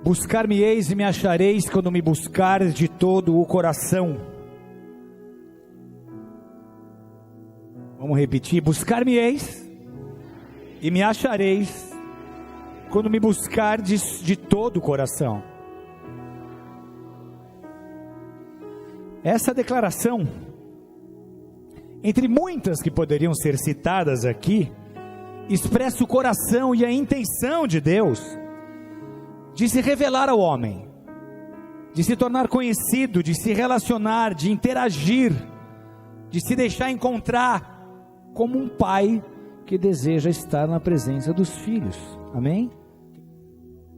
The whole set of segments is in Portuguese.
Buscar-me-eis e me achareis quando me buscares de todo o coração. Vamos repetir: buscar-me-eis e me achareis quando me buscardes de todo o coração. Essa declaração, entre muitas que poderiam ser citadas aqui, expressa o coração e a intenção de Deus de se revelar ao homem, de se tornar conhecido, de se relacionar, de interagir, de se deixar encontrar como um pai que deseja estar na presença dos filhos. Amém?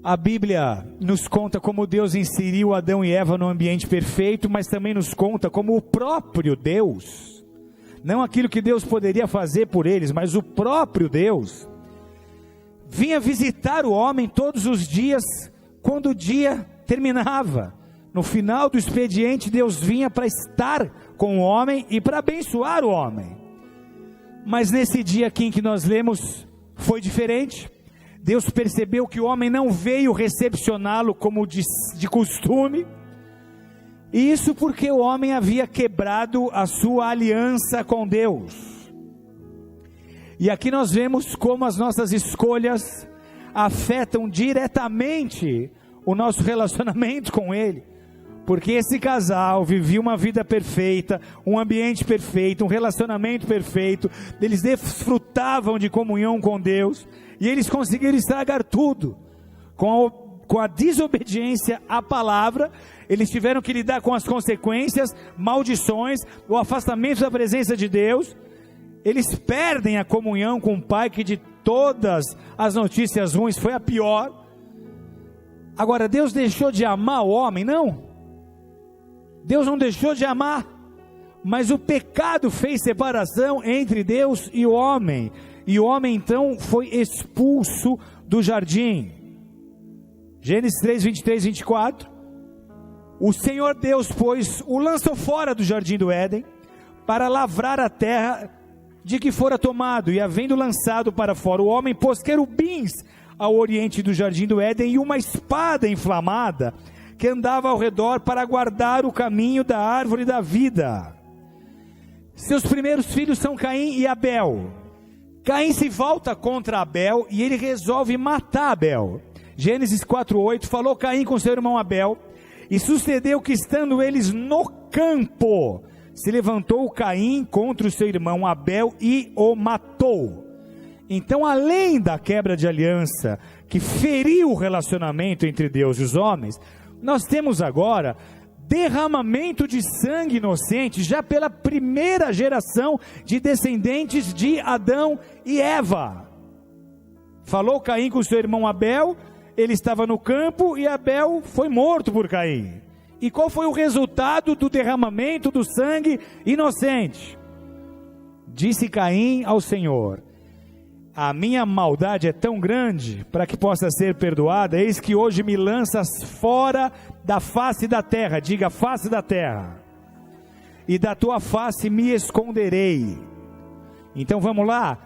A Bíblia nos conta como Deus inseriu Adão e Eva no ambiente perfeito, mas também nos conta como o próprio Deus, não aquilo que Deus poderia fazer por eles, mas o próprio Deus, vinha visitar o homem todos os dias, quando o dia terminava. No final do expediente, Deus vinha para estar com o homem e para abençoar o homem. Mas nesse dia aqui em que nós lemos, foi diferente. Deus percebeu que o homem não veio recepcioná-lo como de costume, e isso porque o homem havia quebrado a sua aliança com Deus. E aqui nós vemos como as nossas escolhas afetam diretamente o nosso relacionamento com Ele, porque esse casal vivia uma vida perfeita, um ambiente perfeito, um relacionamento perfeito, eles desfrutavam de comunhão com Deus, e eles conseguiram estragar tudo, com a desobediência à palavra. Eles tiveram que lidar com as consequências, maldições, o afastamento da presença de Deus. Eles perdem a comunhão com o Pai, que de todas as notícias ruins foi a pior. Agora, Deus deixou de amar o homem? Não. Deus não deixou de amar, mas o pecado fez separação entre Deus e o homem, e o homem então foi expulso do jardim. Gênesis 3, 23, 24, o Senhor Deus, pois, o lançou fora do jardim do Éden, para lavrar a terra de que fora tomado, e havendo lançado para fora o homem, pôs querubins ao oriente do jardim do Éden, e uma espada inflamada, que andava ao redor para guardar o caminho da árvore da vida. Seus primeiros filhos são Caim e Abel. Caim se volta contra Abel, e ele resolve matar Abel. Gênesis 4:8, falou Caim com seu irmão Abel, e sucedeu que, estando eles no campo, se levantou Caim contra o seu irmão Abel e o matou. Então, além da quebra de aliança, que feriu o relacionamento entre Deus e os homens, nós temos agora derramamento de sangue inocente, já pela primeira geração de descendentes de Adão e Eva. Falou Caim com seu irmão Abel, ele estava no campo e Abel foi morto por Caim. E qual foi o resultado do derramamento do sangue inocente? Disse Caim ao Senhor: a minha maldade é tão grande para que possa ser perdoada, eis que hoje me lanças fora da face da terra, diga face da terra, e da tua face me esconderei. Então vamos lá,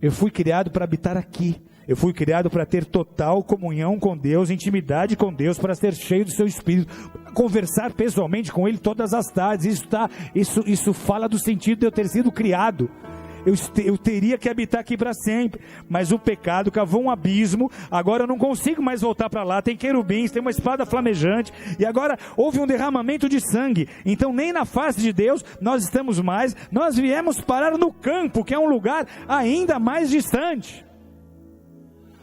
eu fui criado para habitar aqui, eu fui criado para ter total comunhão com Deus, intimidade com Deus, para ser cheio do seu Espírito, conversar pessoalmente com Ele todas as tardes. Isso fala do sentido de eu ter sido criado. Eu teria que habitar aqui para sempre, mas o pecado cavou um abismo. Agora eu não consigo mais voltar para lá. Tem querubins, tem uma espada flamejante, e agora houve um derramamento de sangue. Então nem na face de Deus nós estamos mais. Nós viemos parar no campo, que é um lugar ainda mais distante.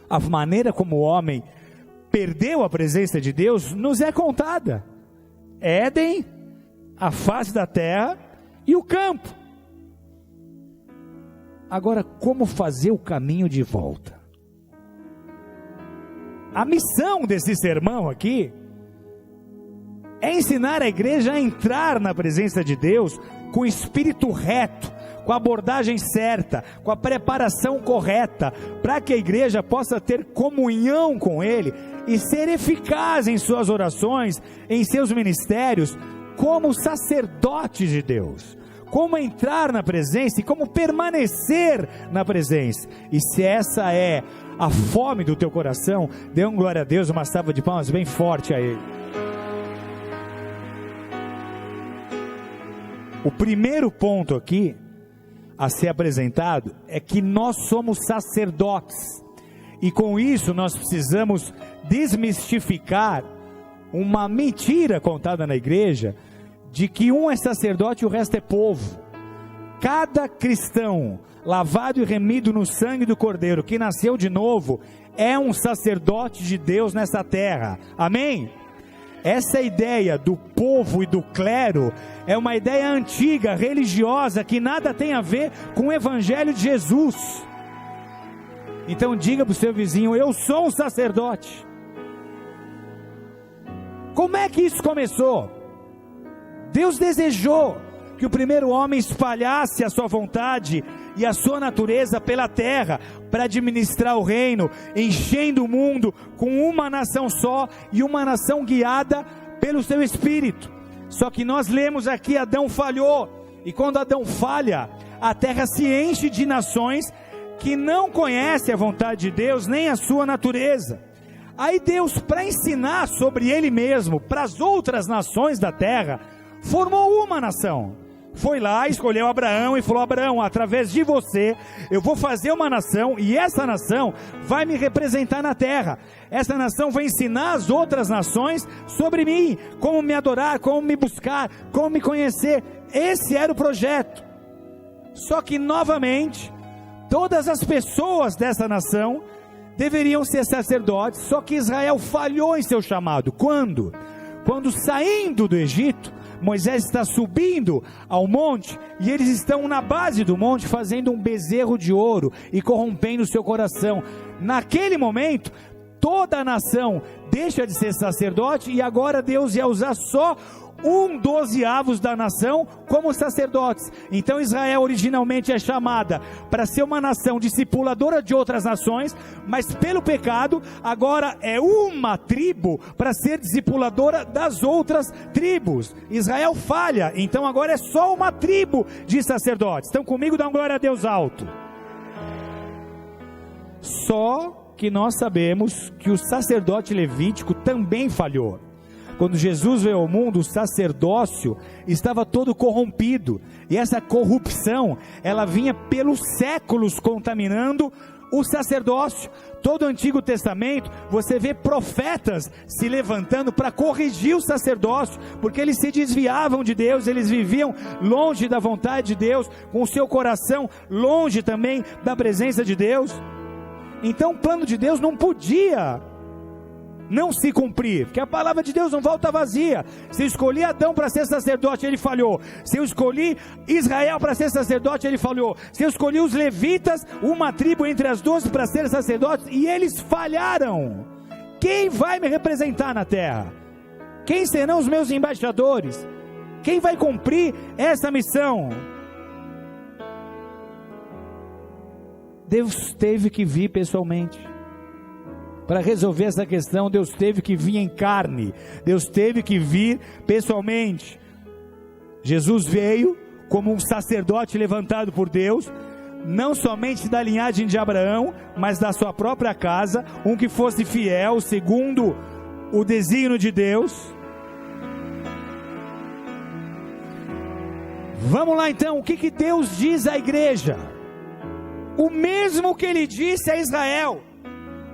A maneira como o homem perdeu a presença de Deus nos é contada: Éden, a face da terra e o campo. Agora, como fazer o caminho de volta? A missão desse sermão aqui é ensinar a igreja a entrar na presença de Deus com o espírito reto, com a abordagem certa, com a preparação correta, para que a igreja possa ter comunhão com Ele e ser eficaz em suas orações, em seus ministérios, como sacerdotes de Deus. Como entrar na presença e como permanecer na presença. E se essa é a fome do teu coração, dê um glória a Deus, uma salva de palmas bem forte a Ele. O primeiro ponto aqui a ser apresentado é que nós somos sacerdotes, e com isso nós precisamos desmistificar uma mentira contada na igreja, de que um é sacerdote e o resto é povo. Cada cristão, lavado e remido no sangue do Cordeiro, que nasceu de novo, é um sacerdote de Deus nessa terra, amém? Essa ideia do povo e do clero é uma ideia antiga, religiosa, que nada tem a ver com o evangelho de Jesus. Então diga para o seu vizinho: eu sou um sacerdote. Como é que isso começou? Deus desejou que o primeiro homem espalhasse a sua vontade e a sua natureza pela terra, para administrar o reino, enchendo o mundo com uma nação só, e uma nação guiada pelo seu Espírito. Só que nós lemos aqui, Adão falhou, e quando Adão falha, a terra se enche de nações que não conhecem a vontade de Deus, nem a sua natureza. Aí Deus, para ensinar sobre Ele mesmo, para as outras nações da terra, formou uma nação. Foi lá, escolheu Abraão e falou: Abraão, através de você, eu vou fazer uma nação, e essa nação vai me representar na terra. Essa nação vai ensinar as outras nações sobre mim, como me adorar, como me buscar, como me conhecer. Esse era o projeto. Só que novamente, todas as pessoas dessa nação deveriam ser sacerdotes, só que Israel falhou em seu chamado. Quando? Quando, saindo do Egito, Moisés está subindo ao monte, e eles estão na base do monte fazendo um bezerro de ouro e corrompendo o seu coração. Naquele momento, toda a nação deixa de ser sacerdote, e agora Deus ia usar só 1/12 da nação como sacerdotes. Então Israel originalmente é chamada para ser uma nação discipuladora de outras nações, mas pelo pecado agora é uma tribo para ser discipuladora das outras tribos. Israel falha, então agora é só uma tribo de sacerdotes. Estão comigo? Dá uma glória a Deus alto. Só que nós sabemos que o sacerdote levítico também falhou. Quando Jesus veio ao mundo, o sacerdócio estava todo corrompido, e essa corrupção, ela vinha pelos séculos contaminando o sacerdócio. Todo o Antigo Testamento, você vê profetas se levantando para corrigir o sacerdócio, porque eles se desviavam de Deus, eles viviam longe da vontade de Deus, com o seu coração longe também da presença de Deus. Então o plano de Deus não podia não se cumprir, porque a palavra de Deus não volta vazia. Se eu escolhi Adão para ser sacerdote, ele falhou. Se eu escolhi Israel para ser sacerdote, ele falhou. Se eu escolhi os levitas, uma tribo entre as 12 para ser sacerdotes, e eles falharam. Quem vai me representar na terra? Quem serão os meus embaixadores? Quem vai cumprir essa missão? Deus teve que vir pessoalmente. Para resolver essa questão, Deus teve que vir em carne, Deus teve que vir pessoalmente. Jesus veio como um sacerdote levantado por Deus, não somente da linhagem de Abraão, mas da sua própria casa, um que fosse fiel, segundo o desígnio de Deus. Vamos lá então, o que Deus diz à igreja? O mesmo que Ele disse a Israel.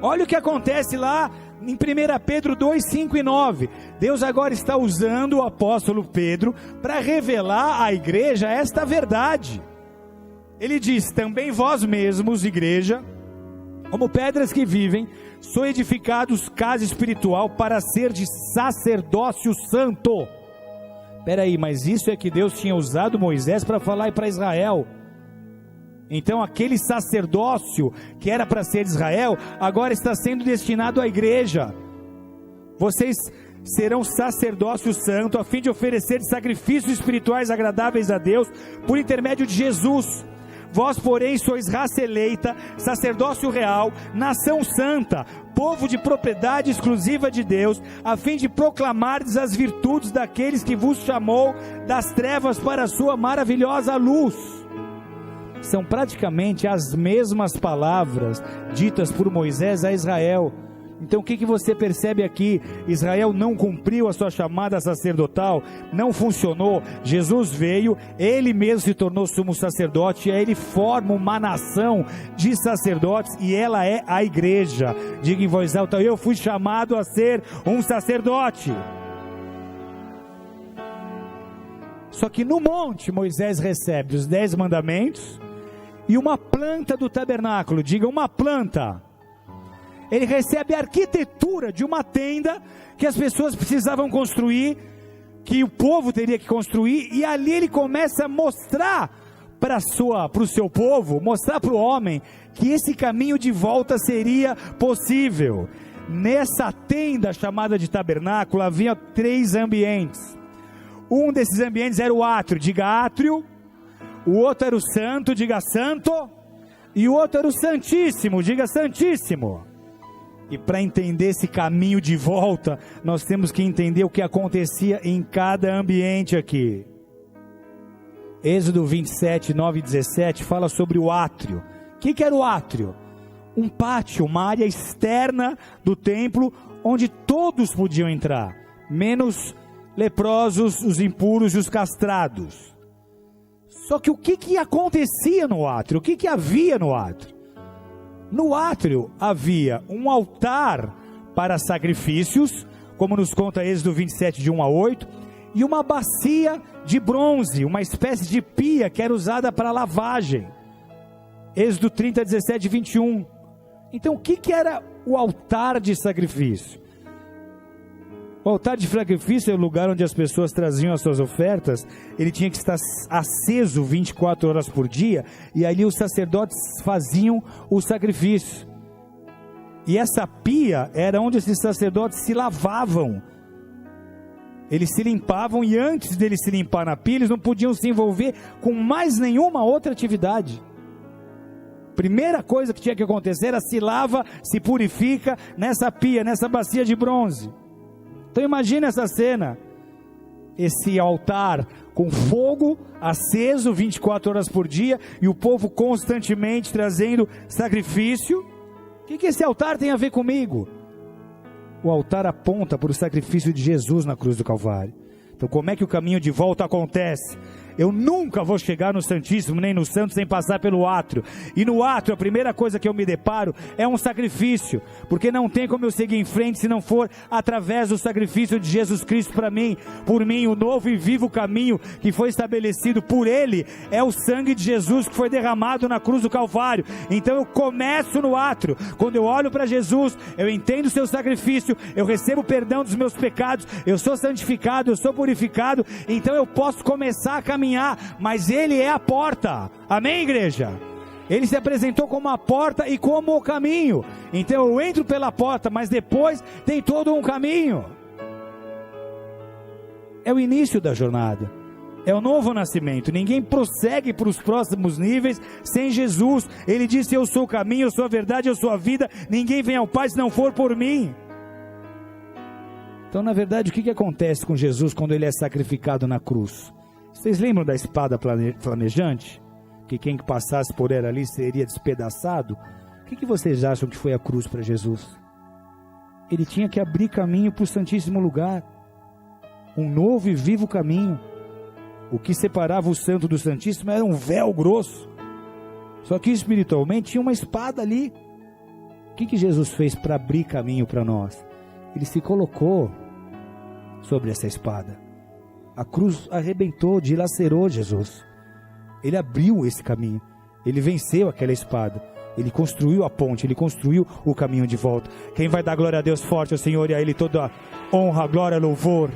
Olha o que acontece lá em 1 Pedro 2, 5 e 9. Deus agora está usando o apóstolo Pedro para revelar à igreja esta verdade. Ele diz: também vós mesmos, igreja, como pedras que vivem, sois edificados casa espiritual para ser de sacerdócio santo. Espera aí, mas isso é que Deus tinha usado Moisés para falar para Israel. Então aquele sacerdócio que era para ser de Israel, agora está sendo destinado à igreja. Vocês serão sacerdócio santo, a fim de oferecer sacrifícios espirituais agradáveis a Deus, por intermédio de Jesus. Vós, porém, sois raça eleita, sacerdócio real, nação santa, povo de propriedade exclusiva de Deus, a fim de proclamardes as virtudes daqueles que vos chamou das trevas para a sua maravilhosa luz. são praticamente as mesmas palavras ditas por Moisés a Israel. Então o que você percebe aqui? Israel não cumpriu a sua chamada sacerdotal, não funcionou. Jesus veio, ele mesmo se tornou sumo sacerdote, e aí ele forma uma nação de sacerdotes, e ela é a igreja. Diga em voz alta: eu fui chamado a ser um sacerdote. Só que no monte Moisés recebe os 10 mandamentos e uma planta do tabernáculo. Diga, uma planta. Ele recebe a arquitetura de uma tenda que as pessoas precisavam construir, que o povo teria que construir, e ali ele começa a mostrar para o seu povo, mostrar para o homem, que esse caminho de volta seria possível. Nessa tenda chamada de tabernáculo havia 3 ambientes. Um desses ambientes era o átrio, diga átrio. O outro era o santo, diga santo. E o outro era o santíssimo, diga santíssimo. E para entender esse caminho de volta, nós temos que entender o que acontecia em cada ambiente aqui. Êxodo 27, 9 e 17 fala sobre o átrio. O que era o átrio? Um pátio, uma área externa do templo, onde todos podiam entrar, menos leprosos, os impuros e os castrados. Só que o que acontecia no átrio? O que havia no átrio? No átrio havia um altar para sacrifícios, como nos conta Êxodo 27, de 1 a 8, e uma bacia de bronze, uma espécie de pia que era usada para lavagem. Êxodo 30, 17 e 21. Então o que era o altar de sacrifício? O altar de sacrifício é o lugar onde as pessoas traziam as suas ofertas. Ele tinha que estar aceso 24 horas por dia, e ali os sacerdotes faziam o sacrifício. E essa pia era onde esses sacerdotes se lavavam. Eles se limpavam, e antes deles se limpar na pia, eles não podiam se envolver com mais nenhuma outra atividade. Primeira coisa que tinha que acontecer era se lava, se purifica nessa pia, nessa bacia de bronze. Então imagina essa cena, esse altar com fogo aceso 24 horas por dia, e o povo constantemente trazendo sacrifício. O que esse altar tem a ver comigo? O altar aponta para o sacrifício de Jesus na cruz do Calvário. Então como é que o caminho de volta acontece? Eu nunca vou chegar no Santíssimo, nem no Santo, sem passar pelo átrio. E no átrio, a primeira coisa que eu me deparo é um sacrifício, porque não tem como eu seguir em frente se não for através do sacrifício de Jesus Cristo para mim. Por mim, o novo e vivo caminho que foi estabelecido por Ele é o sangue de Jesus que foi derramado na cruz do Calvário. Então eu começo no átrio. Quando eu olho para Jesus, eu entendo o seu sacrifício, eu recebo o perdão dos meus pecados, eu sou santificado, eu sou purificado, então eu posso começar a caminhar, mas Ele é a porta. Amém, igreja? Ele se apresentou como a porta e como o caminho. Então eu entro pela porta, mas depois tem todo um caminho. É o início da jornada, é o novo nascimento. Ninguém prossegue para os próximos níveis sem Jesus. Ele disse: eu sou o caminho, eu sou a verdade, eu sou a vida, ninguém vem ao Pai se não for por mim. Então, na verdade, o que acontece com Jesus quando Ele é sacrificado na cruz? Vocês lembram da espada flamejante? Que quem passasse por ela ali seria despedaçado? O que vocês acham que foi a cruz para Jesus? Ele tinha que abrir caminho para o Santíssimo Lugar, um novo e vivo caminho. O que separava o Santo do Santíssimo era um véu grosso, só que espiritualmente tinha uma espada ali. O que Jesus fez para abrir caminho para nós? Ele se colocou sobre essa espada. A cruz arrebentou, dilacerou Jesus. Ele abriu esse caminho. Ele venceu aquela espada. Ele construiu a ponte, Ele construiu o caminho de volta. Quem vai dar glória a Deus forte ao Senhor, e a Ele toda honra, glória, louvor.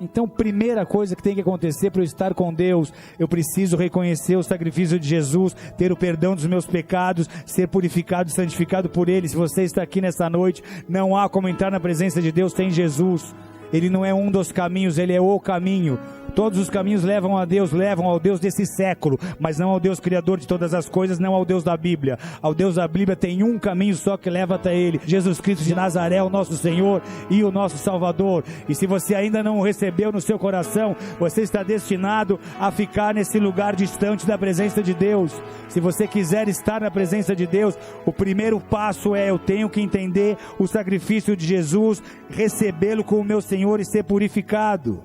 Então, primeira coisa que tem que acontecer para eu estar com Deus, eu preciso reconhecer o sacrifício de Jesus, ter o perdão dos meus pecados, ser purificado e santificado por Ele. Se você está aqui nessa noite, não há como entrar na presença de Deus sem Jesus. Ele não é um dos caminhos, Ele é o caminho. Todos os caminhos levam ao Deus desse século, mas não ao Deus criador de todas as coisas, não ao Deus da Bíblia. Ao Deus da Bíblia tem um caminho só que leva até Ele, Jesus Cristo de Nazaré, o nosso Senhor e o nosso Salvador. E se você ainda não o recebeu no seu coração, você está destinado a ficar nesse lugar distante da presença de Deus. Se você quiser estar na presença de Deus, o primeiro passo é: eu tenho que entender o sacrifício de Jesus, recebê-lo como meu Senhor e ser purificado.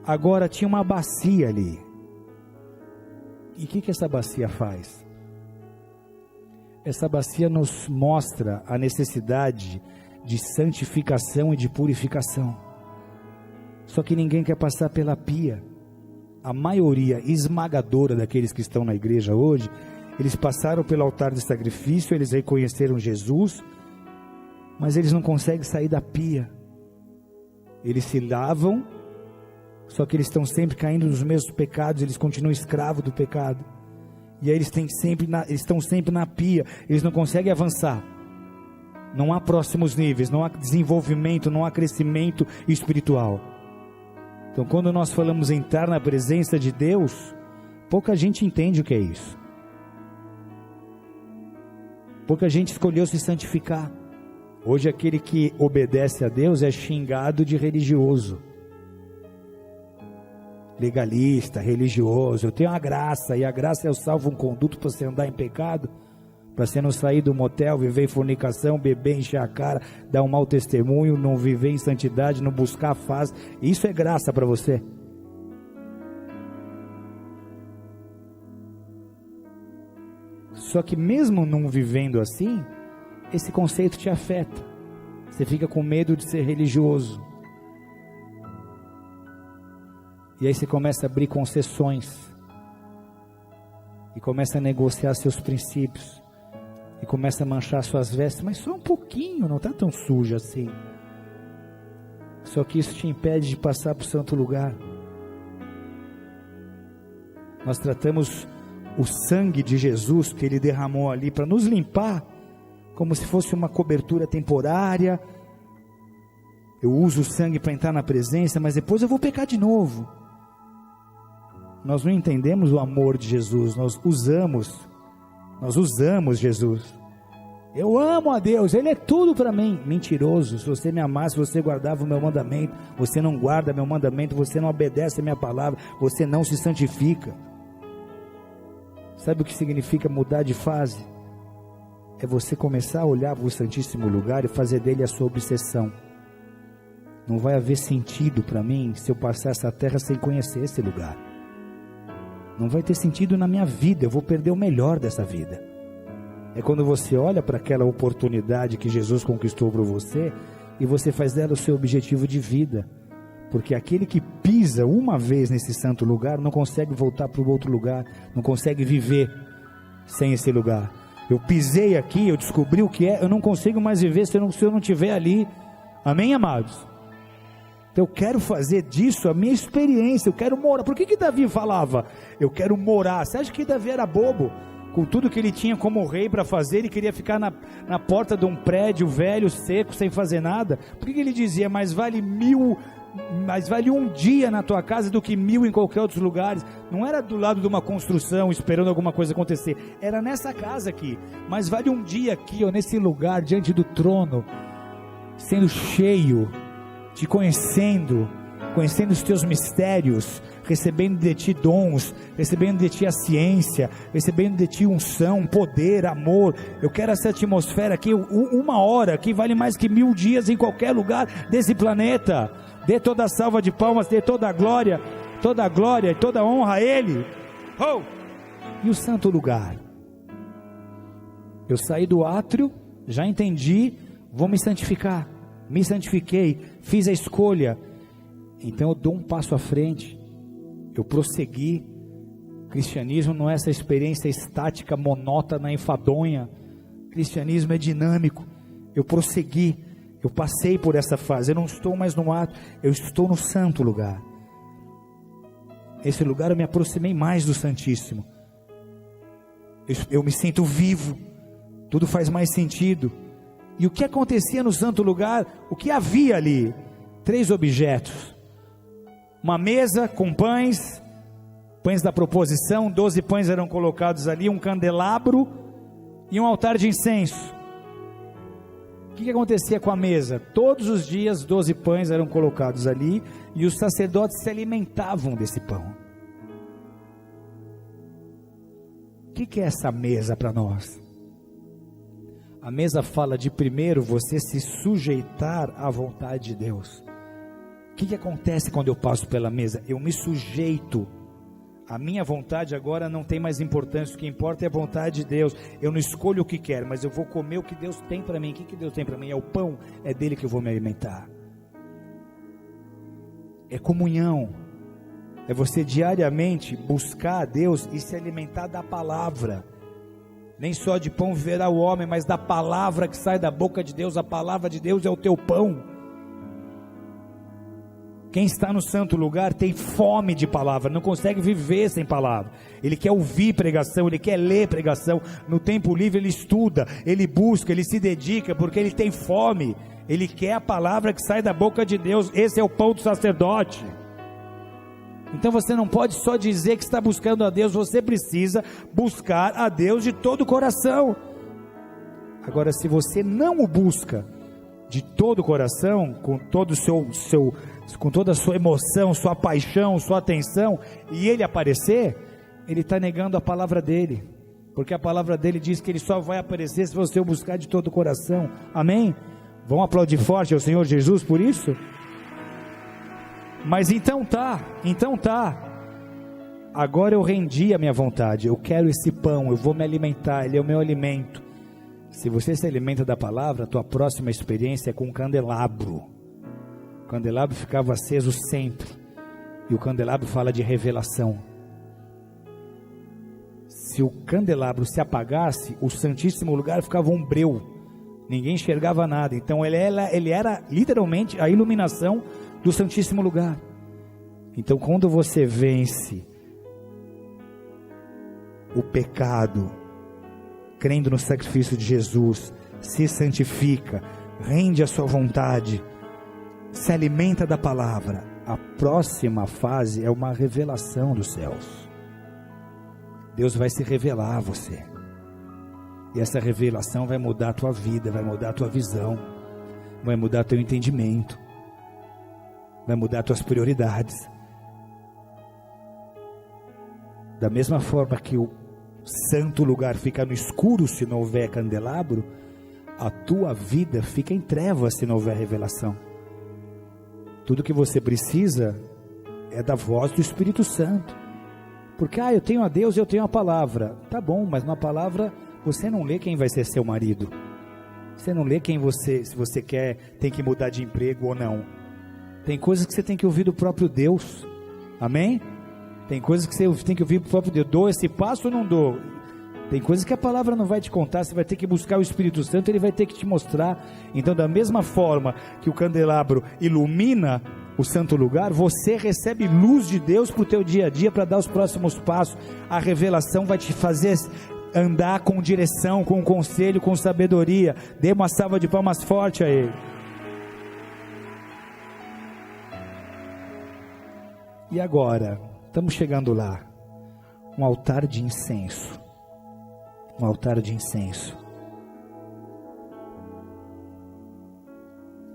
Agora tinha uma bacia ali. E o que essa bacia faz? Essa bacia nos mostra a necessidade de santificação e de purificação. Só que ninguém quer passar pela pia. A maioria esmagadora daqueles que estão na igreja hoje, eles passaram pelo altar de sacrifício, eles reconheceram Jesus, mas eles não conseguem sair da pia. Eles se lavam, só que eles estão sempre caindo nos mesmos pecados, eles continuam escravos do pecado. E aí eles estão sempre na pia, eles não conseguem avançar. Não há próximos níveis, não há desenvolvimento, não há crescimento espiritual. Então quando nós falamos entrar na presença de Deus, pouca gente entende o que é isso. Pouca gente escolheu se santificar. Hoje aquele que obedece a Deus é xingado de religioso. Legalista, religioso. Eu tenho a graça, e a graça é o salvo-conduto para você andar em pecado, para você não sair do motel, viver em fornicação, beber, encher a cara, dar um mau testemunho, não viver em santidade, não buscar a paz. Isso é graça para você. Só que mesmo não vivendo assim, esse conceito te afeta. Você fica com medo de ser religioso. E aí você começa a abrir concessões. E começa a negociar seus princípios. E começa a manchar suas vestes. Mas só um pouquinho, não está tão sujo assim. Só que isso te impede de passar para o santo lugar. Nós tratamos o sangue de Jesus que Ele derramou ali para nos limpar, como se fosse uma cobertura temporária. Eu uso o sangue para entrar na presença, mas depois eu vou pecar de novo. Nós não entendemos o amor de Jesus, nós usamos Jesus. Eu amo a Deus, Ele é tudo para mim. Mentiroso. Se você me amasse, você guardava o meu mandamento. Você não guarda meu mandamento, você não obedece a minha palavra, você não se santifica. Sabe o que significa mudar de fase? É você começar a olhar para o Santíssimo Lugar e fazer dele a sua obsessão. Não vai haver sentido para mim se eu passar essa terra sem conhecer esse lugar. Não vai ter sentido na minha vida, eu vou perder o melhor dessa vida. É quando você olha para aquela oportunidade que Jesus conquistou para você e você faz dela o seu objetivo de vida. Porque aquele que pisa uma vez nesse santo lugar não consegue voltar para o outro lugar, não consegue viver sem esse lugar. Eu pisei aqui, eu descobri o que é, eu não consigo mais viver se eu não estiver ali. Amém, amados? Então eu quero fazer disso a minha experiência, eu quero morar. Por que Davi falava, eu quero morar? Você acha que Davi era bobo? Com tudo que ele tinha como rei para fazer, ele queria ficar na porta de um prédio velho, seco, sem fazer nada? Por que ele dizia, mais vale um dia na tua casa do que 1000 em qualquer outro lugar? Não era do lado de uma construção esperando alguma coisa acontecer, era nessa casa aqui. Mas vale um dia aqui, ó, nesse lugar, diante do trono, sendo cheio, te conhecendo os teus mistérios, recebendo de ti dons, recebendo de ti a ciência, recebendo de ti unção, poder, amor. Eu quero essa atmosfera aqui, uma hora que vale mais que 1000 dias em qualquer lugar desse planeta. Dê toda a salva de palmas, dê toda a glória e toda a honra a Ele. Oh! E o santo lugar? Eu saí do átrio, já entendi, vou me santificar. Me santifiquei, fiz a escolha. Então eu dou um passo à frente. Eu prossegui. Cristianismo não é essa experiência estática, monótona, enfadonha. Cristianismo é dinâmico. Eu prossegui. Eu passei por essa fase, eu não estou mais no ato, eu estou no santo lugar. Esse lugar eu me aproximei mais do Santíssimo. Eu me sinto vivo, tudo faz mais sentido. E o que acontecia no santo lugar, o que havia ali? 3 objetos: uma mesa com pães da proposição, 12 pães eram colocados ali, um candelabro e um altar de incenso. O que acontecia com a mesa? Todos os dias 12 pães eram colocados ali e os sacerdotes se alimentavam desse pão. O que é essa mesa para nós? A mesa fala de primeiro você se sujeitar à vontade de Deus. O que acontece quando eu passo pela mesa? Eu me sujeito. A minha vontade agora não tem mais importância, o que importa é a vontade de Deus. Eu não escolho o que quero, mas eu vou comer o que Deus tem para mim. O que Deus tem para mim? É o pão, é dele que eu vou me alimentar. É comunhão, é você diariamente buscar a Deus e se alimentar da palavra. Nem só de pão viverá o homem, mas da palavra que sai da boca de Deus. A palavra de Deus é o teu pão. Quem está no santo lugar tem fome de palavra, não consegue viver sem palavra. Ele quer ouvir pregação, ele quer ler pregação. No tempo livre ele estuda, ele busca, ele se dedica, porque ele tem fome. Ele quer a palavra que sai da boca de Deus. Esse é o pão do sacerdote. Então você não pode só dizer que está buscando a Deus, você precisa buscar a Deus de todo o coração. Agora, se você não o busca de todo o coração, com todo com toda a sua emoção, sua paixão, sua atenção, e ele aparecer, ele está negando a palavra dele, porque a palavra dele diz que ele só vai aparecer se você o buscar de todo o coração. Amém? Vamos aplaudir forte ao Senhor Jesus por isso? Mas então tá, agora eu rendi a minha vontade, eu quero esse pão, eu vou me alimentar, ele é o meu alimento. Se você se alimenta da palavra, a tua próxima experiência é com um candelabro. O candelabro ficava aceso sempre, e o candelabro fala de revelação. Se o candelabro se apagasse, o santíssimo lugar ficava um breu, ninguém enxergava nada. Então ele era literalmente a iluminação do santíssimo lugar. Então quando você vence o pecado, crendo no sacrifício de Jesus, se santifica, rende a sua vontade, se alimenta da palavra, a próxima fase é uma revelação dos céus. Deus vai se revelar a você, e essa revelação vai mudar a tua vida, vai mudar a tua visão, vai mudar teu entendimento, vai mudar tuas prioridades. Da mesma forma que o santo lugar fica no escuro se não houver candelabro, a tua vida fica em trevas se não houver revelação. Tudo que você precisa é da voz do Espírito Santo, porque eu tenho a Deus, eu tenho a palavra. Tá bom, mas na palavra você não lê quem vai ser seu marido, você não lê se você tem que mudar de emprego ou não. Tem coisas que você tem que ouvir do próprio Deus. Amém? Tem coisas que você tem que ouvir do próprio Deus. Dou esse passo ou não dou? Tem coisas que a palavra não vai te contar. Você vai ter que buscar o Espírito Santo, ele vai ter que te mostrar. Então, da mesma forma que o candelabro ilumina o santo lugar, você recebe luz de Deus para o teu dia a dia, para dar os próximos passos. A revelação vai te fazer andar com direção, com conselho, com sabedoria. Dê uma salva de palmas forte a ele. E agora, estamos chegando lá, um altar de incenso,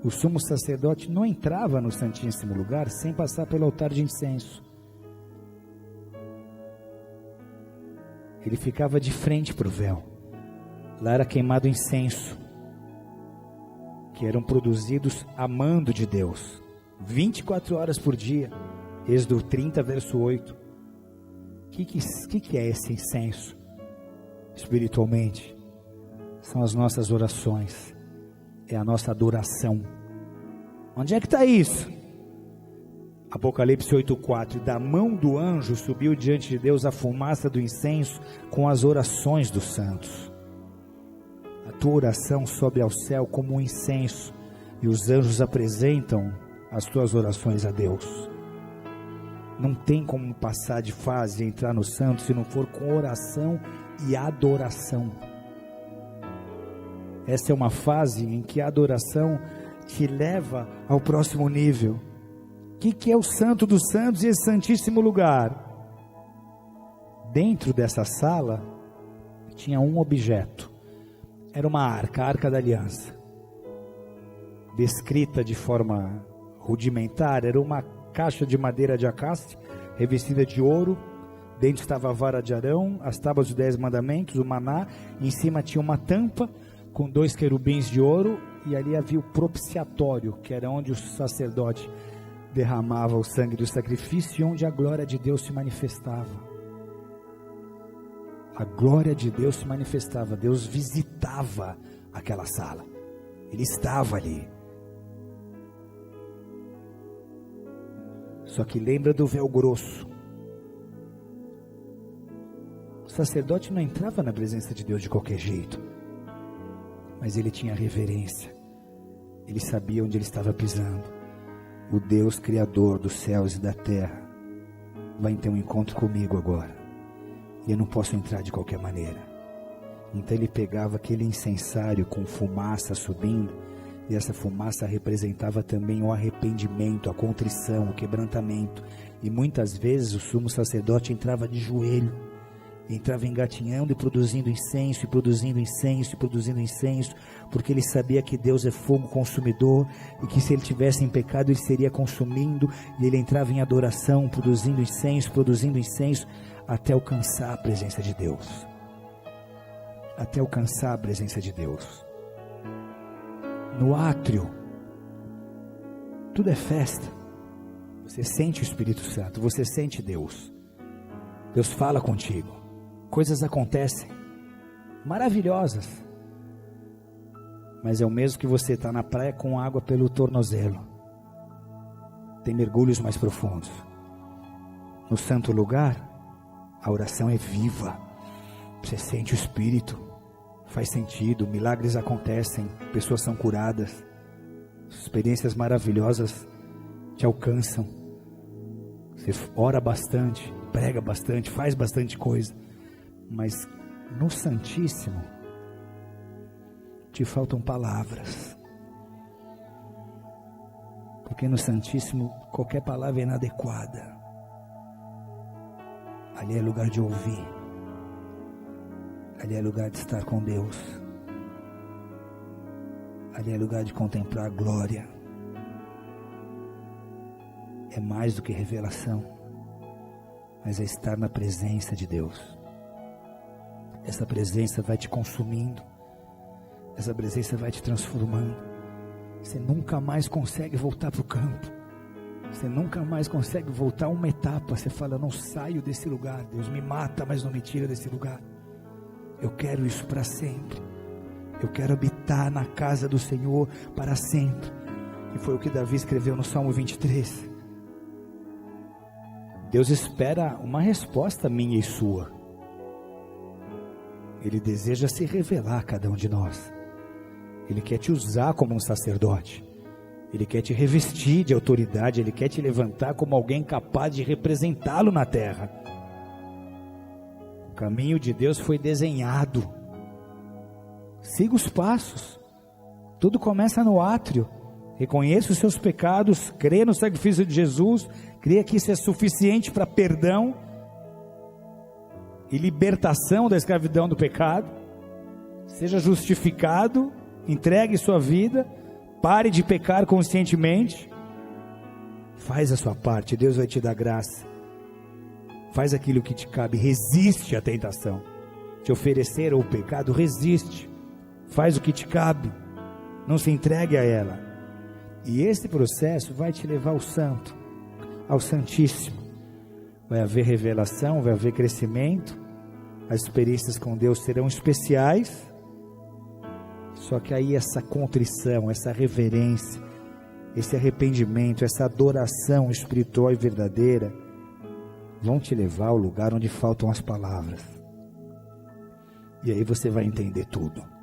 o sumo sacerdote não entrava no santíssimo lugar sem passar pelo altar de incenso, ele ficava de frente para o véu, lá era queimado incenso, que eram produzidos amando de Deus, 24 horas por dia, Êxodo 30, verso 8. O que é esse incenso? Espiritualmente, são as nossas orações, é a nossa adoração. Onde é que está isso? Apocalipse 8,4, da mão do anjo subiu diante de Deus a fumaça do incenso com as orações dos santos. A tua oração sobe ao céu como um incenso, e os anjos apresentam as tuas orações a Deus. Não tem como passar de fase e entrar no santo se não for com oração e adoração. Essa é uma fase em que a adoração te leva ao próximo nível. O que é o Santo dos Santos e esse Santíssimo Lugar? Dentro dessa sala tinha um objeto. Era uma arca, a Arca da Aliança. Descrita de forma rudimentar, era uma caixa de madeira de acácia, revestida de ouro. Dentro estava a vara de Arão, as tábuas dos 10 mandamentos, o maná. Em cima tinha uma tampa com 2 querubins de ouro. E ali havia o propiciatório, que era onde o sacerdote derramava o sangue do sacrifício e onde a glória de Deus se manifestava. A glória de Deus se manifestava. Deus visitava aquela sala. Ele estava ali. Só que lembra do véu grosso. O sacerdote não entrava na presença de Deus de qualquer jeito, mas ele tinha reverência. Ele sabia onde ele estava pisando. O Deus Criador dos céus e da terra vai ter um encontro comigo agora, e eu não posso entrar de qualquer maneira. Então ele pegava aquele incensário com fumaça subindo, e essa fumaça representava também o arrependimento, a contrição, o quebrantamento. E muitas vezes o sumo sacerdote entrava de joelho, entrava engatinhando e produzindo incenso, e produzindo incenso, e produzindo incenso, porque ele sabia que Deus é fogo consumidor, e que se ele tivesse em pecado ele seria consumindo, e ele entrava em adoração, produzindo incenso, até alcançar a presença de Deus. Até alcançar a presença de Deus. No átrio, tudo é festa. Você sente o Espírito Santo, você sente Deus. Deus fala contigo. Coisas acontecem, maravilhosas. Mas é o mesmo que você está na praia com água pelo tornozelo. Tem mergulhos mais profundos. No santo lugar, a oração é viva. Você sente o Espírito. Faz sentido, milagres acontecem, pessoas são curadas, experiências maravilhosas te alcançam. Você ora bastante, prega bastante, faz bastante coisa, mas no Santíssimo te faltam palavras, porque no Santíssimo qualquer palavra é inadequada. Ali é lugar de ouvir. Ali é lugar de estar com Deus. Ali é lugar de contemplar a glória. É mais do que revelação, mas é estar na presença de Deus. Essa presença vai te consumindo. Essa presença vai te transformando. Você nunca mais consegue voltar para o campo. Você nunca mais consegue voltar uma etapa. Você fala, eu não saio desse lugar. Deus me mata, mas não me tira desse lugar. Eu quero isso para sempre. Eu quero habitar na casa do Senhor para sempre. E foi o que Davi escreveu no Salmo 23. Deus espera uma resposta minha e sua. Ele deseja se revelar a cada um de nós. Ele quer te usar como um sacerdote. Ele quer te revestir de autoridade. Ele quer te levantar como alguém capaz de representá-lo na terra. O caminho de Deus foi desenhado. Siga os passos. Tudo começa no átrio. Reconheça os seus pecados, crê no sacrifício de Jesus, creia que isso é suficiente para perdão e libertação da escravidão do pecado. Seja justificado, entregue sua vida, pare de pecar conscientemente. Faz a sua parte, Deus vai te dar graça. Faz aquilo que te cabe, resiste à tentação. Te oferecer ao pecado, resiste. Faz o que te cabe, não se entregue a ela. E esse processo vai te levar ao santo, ao Santíssimo. Vai haver revelação, vai haver crescimento. As experiências com Deus serão especiais. Só que aí essa contrição, essa reverência, esse arrependimento, essa adoração espiritual e verdadeira vão te levar ao lugar onde faltam as palavras. E aí você vai entender tudo.